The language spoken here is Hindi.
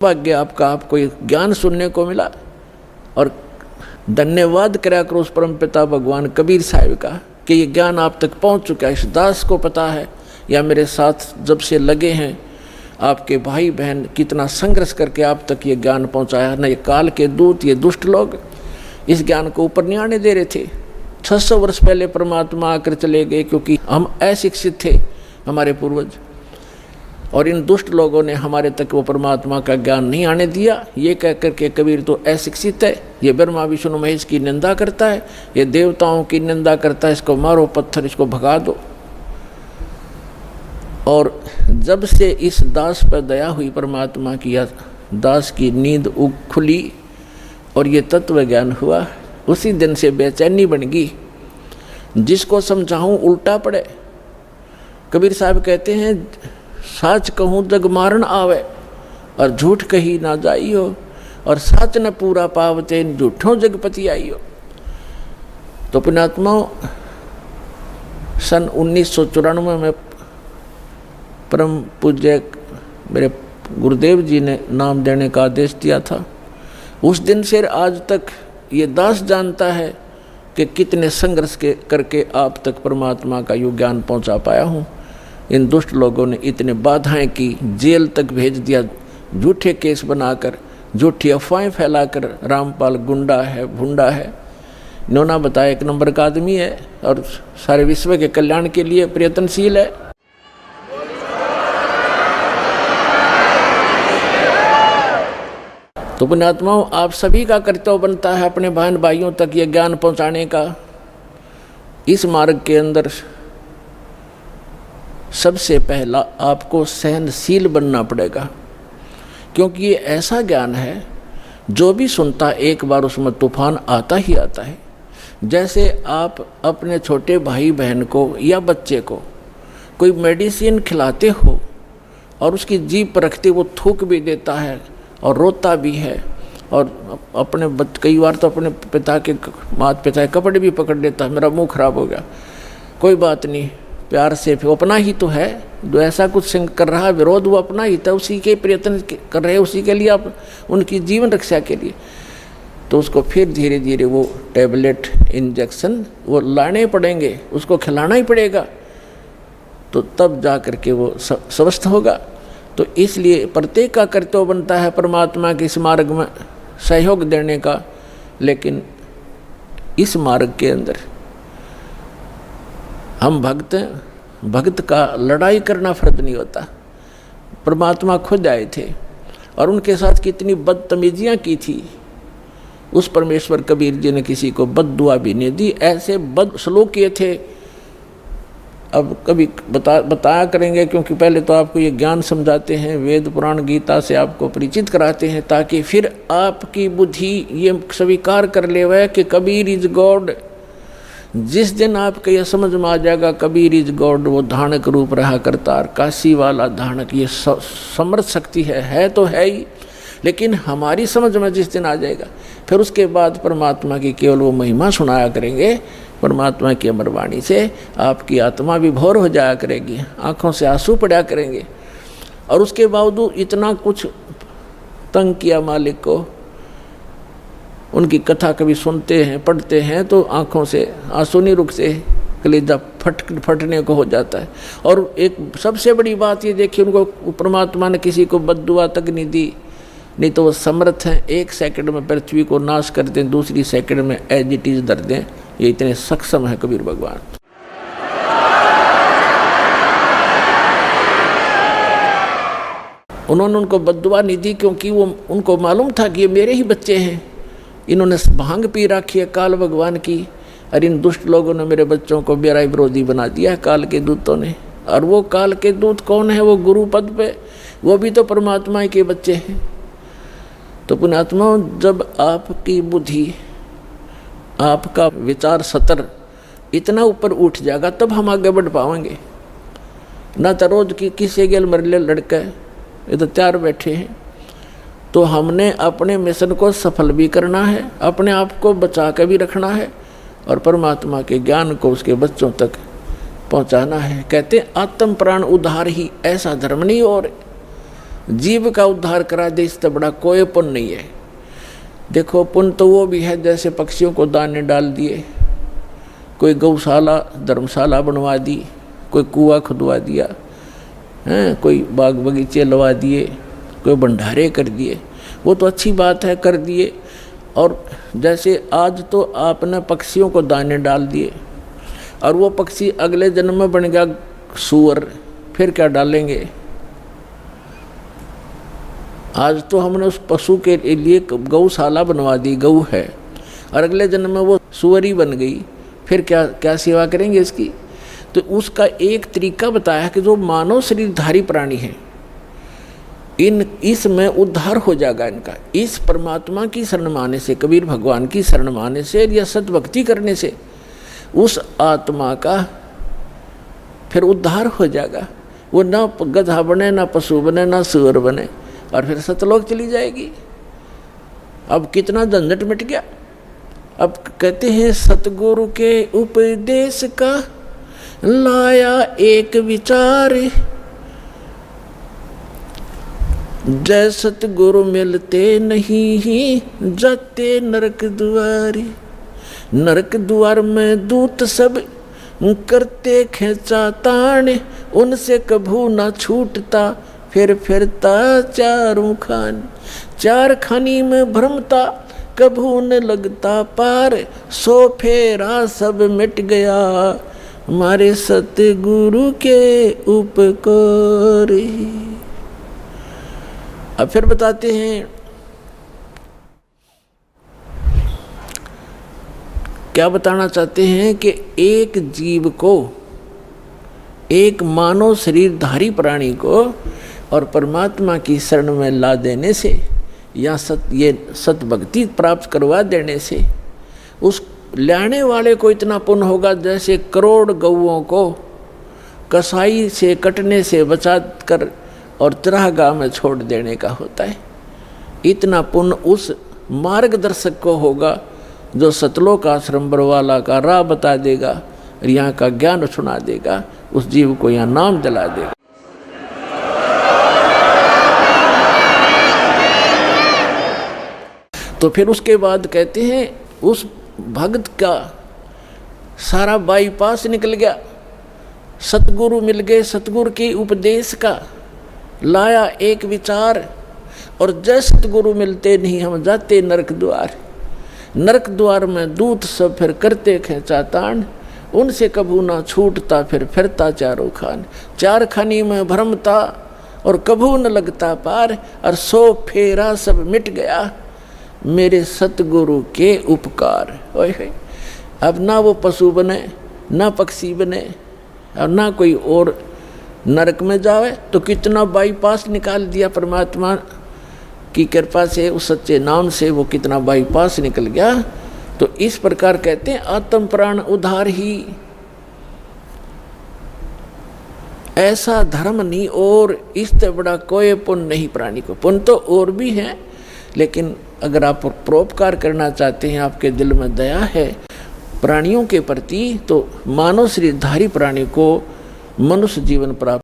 भाग्य आपका, आपको ये ज्ञान सुनने को मिला। और धन्यवाद करा करो उस परम पिता भगवान कबीर साहिब का कि ये ज्ञान आप तक पहुंच चुका है। इस दास को पता है या मेरे साथ जब से लगे हैं आपके भाई बहन कितना संघर्ष करके आप तक ये ज्ञान पहुंचाया। न ये काल के दूत, ये दुष्ट लोग इस ज्ञान को ऊपर नहीं आने दे रहे थे। 600 वर्ष पहले परमात्मा आकर चले गए क्योंकि हम अशिक्षित थे, हमारे पूर्वज, और इन दुष्ट लोगों ने हमारे तक वो परमात्मा का ज्ञान नहीं आने दिया। ये कह कर के कबीर तो अशिक्षित है, ये ब्रह्मा विष्णु महेश की निंदा करता है, ये देवताओं की निंदा करता है, इसको मारो पत्थर, इसको भगा दो। और जब से इस दास पर दया हुई परमात्मा की, या दास की नींद खुली और ये तत्व ज्ञान हुआ, उसी दिन से बेचैनी बन गई। जिसको समझाऊं उल्टा पड़े। कबीर साहब कहते हैं साच कहूँ जग मारन आवे और झूठ कही ना जाइयो, और साच न पूरा पावते झूठों जगपति आइयो। तो पुण्यात्माओं, सन 1994 में परम पूज्य मेरे गुरुदेव जी ने नाम देने का आदेश दिया था। उस दिन से आज तक ये दास जानता है कि कितने संघर्ष के करके आप तक परमात्मा का यो ज्ञान पहुंचा पाया हूँ। इन दुष्ट लोगों ने इतने बाधाएं की, जेल तक भेज दिया, झूठे केस बनाकर, झूठी अफवाहें फैलाकर। रामपाल गुंडा है, भुंडा है, इन्होंने बताया 1 नंबर का आदमी है और सारे विश्व के कल्याण के लिए प्रयत्नशील है। तो पुण्यात्माओं, आप सभी का कर्तव्य बनता है अपने बहन भाइयों तक ये ज्ञान पहुंचाने का। इस मार्ग के अंदर सबसे पहला आपको सहनशील बनना पड़ेगा, क्योंकि ये ऐसा ज्ञान है जो भी सुनता एक बार उसमें तूफान आता ही आता है। जैसे आप अपने छोटे भाई बहन को या बच्चे को कोई मेडिसिन खिलाते हो और उसकी जीभ पर रखते वो थूक भी देता है और रोता भी है, और अपने कई बार तो अपने पिता के माता पिता के कपड़े भी पकड़ लेता है, मेरा मुंह खराब हो गया, कोई बात नहीं, प्यार से, वो अपना ही तो है, जो ऐसा कुछ कर रहा है विरोध वो अपना ही था, उसी के प्रयत्न कर रहे हैं, उसी के लिए आप उनकी जीवन रक्षा के लिए। तो उसको फिर धीरे धीरे वो टैबलेट इंजेक्शन वो लाने पड़ेंगे, उसको खिलाना ही पड़ेगा, तो तब जा कर के वो स्वस्थ होगा। तो इसलिए प्रत्येक का कर्तव्य बनता है परमात्मा के इस मार्ग में सहयोग देने का। लेकिन इस मार्ग के अंदर हम भक्त का लड़ाई करना फर्ज नहीं होता। परमात्मा खुद आए थे और उनके साथ कितनी बदतमीजियाँ की थी। उस परमेश्वर कबीर जी ने किसी को बद्दुआ भी नहीं दी, ऐसे बद सलूक किए थे। अब कभी बताया करेंगे, क्योंकि पहले तो आपको ये ज्ञान समझाते हैं, वेद पुराण गीता से आपको परिचित कराते हैं, ताकि फिर आपकी बुद्धि ये स्वीकार कर ले वह कि कबीर इज गॉड। जिस दिन आपको यह समझ में आ जाएगा कबीर इज गॉड, वो धानक रूप रहा करतार, काशी वाला धानक, ये समर्थ शक्ति है तो है ही, लेकिन हमारी समझ में जिस दिन आ जाएगा, फिर उसके बाद परमात्मा की केवल वो महिमा सुनाया करेंगे। परमात्मा की अमर वाणी से आपकी आत्मा विभोर हो जाया करेगी, आँखों से आंसू पड़ा करेंगे। और उसके बावजूद इतना कुछ तंग किया मालिक को, उनकी कथा कभी सुनते हैं पढ़ते हैं तो आँखों से आंसू नहीं रुकते, कलेजा फटने को हो जाता है। और एक सबसे बड़ी बात ये देखिए, उनको परमात्मा ने किसी को बद्दुआ तक नहीं दी, नहीं तो वो समर्थ हैं 1 सेकंड में पृथ्वी को नाश कर दें, दूसरी सेकंड में एज इट इज धर दें। ये इतने सक्षम है कबीर भगवान। उन्होंने उनको बद्दुआ नहीं दी, क्योंकि वो उनको मालूम था कि ये मेरे ही बच्चे हैं। इन्होंने भांग पी रखी है काल भगवान की, और इन दुष्ट लोगों ने मेरे बच्चों को मेरा विरोधी बना दिया है काल के दूतों ने। और वो काल के दूत कौन है? वो गुरु पद पे, वो भी तो परमात्मा के बच्चे हैं। तो पुण्यात्मा, जब आपकी बुद्धि, आपका विचार सतर इतना ऊपर उठ जाएगा, तब हम आगे बढ़ पाएंगे। ना तो रोज की किसी गेल मरले लड़के ये तो तैयार बैठे हैं। तो हमने अपने मिशन को सफल भी करना है, अपने आप को बचा के भी रखना है, और परमात्मा के ज्ञान को उसके बच्चों तक पहुंचाना है। कहते आत्म प्राण उद्धार ही ऐसा धर्म नहीं और जीव का उद्धार करा दे, इससे बड़ा कोई पुण्य नहीं है। देखो पुण्य तो वो भी है जैसे पक्षियों को दाने डाल दिए, कोई गौशाला धर्मशाला बनवा दी, कोई कुआं खुदवा दिया, कोई बाग बगीचे लगा दिए, कोई भंडारे कर दिए, वो तो अच्छी बात है, कर दिए। और जैसे आज तो आपने पक्षियों को दाने डाल दिए और वो पक्षी अगले जन्म में बन गया सूअर, फिर क्या डालेंगे? आज तो हमने उस पशु के लिए गौशाला बनवा दी, गऊ है, और अगले जन्म में वो सूअरी बन गई, फिर क्या क्या सेवा करेंगे इसकी? तो उसका एक तरीका बताया कि जो मानव शरीरधारी प्राणी है, इसमें उद्धार हो जाएगा इनका, इस परमात्मा की शरण माने से, कबीर भगवान की शरण माने से या सतभक्ति करने से उस आत्मा का फिर उद्धार हो जाएगा। वो ना गधा बने, ना पशु बने, ना सूअर बने, और फिर सतलोक चली जाएगी। अब कितना झंझट मिट गया। अब कहते हैं सतगुरु के उपदेश का लाया एक विचार, जय सतगुरु मिलते नहीं जाते नरक द्वार। नरक द्वार में दूत सब करते खेचा तान, उनसे कभू ना छूटता फिर फिरता चारों खान। चार खानी में भ्रमता कभू न लगता पार, सो फेरा सब मिट गया हमारे सतगुरु के उपकार। अब फिर बताते हैं क्या बताना चाहते हैं कि एक जीव को, एक मानव शरीरधारी प्राणी को और परमात्मा की शरण में ला देने से या सतभक्ति प्राप्त करवा देने से उस लाने वाले को इतना पुण्य होगा जैसे करोड़ गौओं को कसाई से कटने से बचा कर और चरागाह में छोड़ देने का होता है। इतना पुण्य उस मार्गदर्शक को होगा जो सतलोक आश्रम बरवाला का राह बता देगा और यहाँ का ज्ञान सुना देगा, उस जीव को यहाँ नाम दिला देगा। तो फिर उसके बाद कहते हैं उस भक्त का सारा बाईपास निकल गया, सतगुरु मिल गए, सतगुरु के उपदेश का लाया एक विचार, और जय सतगुरु मिलते नहीं हम जाते नरक द्वार। नरक द्वार में दूत सब फिर करते खेचा तान, उनसे कभू ना छूटता फिर फिरता चारों खान। चार खानी में भ्रमता और कभू न लगता पार, और सो फेरा सब मिट गया मेरे सतगुरु के उपकार। ओए अब ना वो पशु बने, ना पक्षी बने, और ना कोई और नरक में जावे, तो कितना बाईपास निकाल दिया परमात्मा की कृपा से, उस सच्चे नाम से वो कितना बाईपास निकल गया। तो इस प्रकार कहते हैं आत्म प्राण उद्धार ही, ऐसा धर्म नहीं और इससे बड़ा कोई पुण्य नहीं प्राणी को। पुण्य तो और भी है, लेकिन अगर आप परोपकार करना चाहते हैं, आपके दिल में दया है प्राणियों के प्रति, तो मानव शरीरधारी प्राणी को मनुष्य जीवन प्राप्त